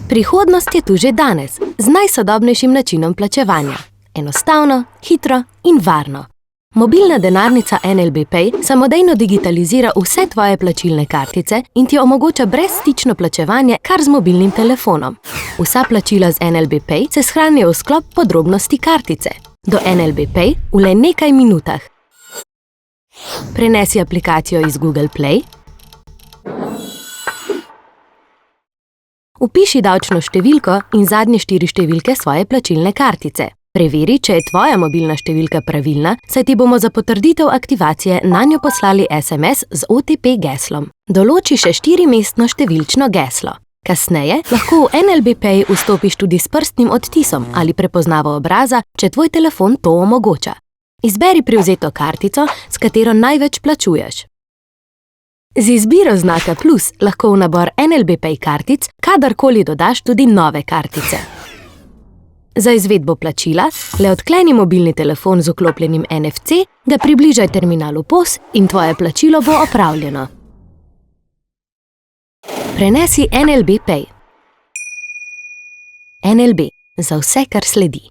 Prihodnost je tu že danes, z najsodobnejšim načinom plačevanja. Enostavno, hitro in varno. Mobilna denarnica NLB Pay samodejno digitalizira vse tvoje plačilne kartice in ti omogoča brezstično plačevanje kar z mobilnim telefonom. Vsa plačila z NLB Pay se shranijo v sklop podrobnosti kartice. Do NLB Pay v le nekaj minutah. Prenesi aplikacijo iz Google Play. Vpiši davčno številko in zadnje 4 številke svoje plačilne kartice. Preveri, če je tvoja mobilna številka pravilna, saj ti bomo za potrditev aktivacije nanjo poslali SMS z OTP geslom. Določi še 4-mestno številčno geslo. Kasneje lahko v NLB Pay vstopiš tudi s prstnim odtisom ali prepoznavo obraza, če tvoj telefon to omogoča. Izberi privzeto kartico, s katero največ plačuješ. Z izbiro znaka plus lahko v nabor NLB Pay kartic kadarkoli dodaš tudi nove kartice. Za izvedbo plačila le odkleni mobilni telefon z vklopljenim NFC, ga približaj terminalu POS in tvoje plačilo bo opravljeno. Prenesi NLB Pay. NLB za vse, kar sledi.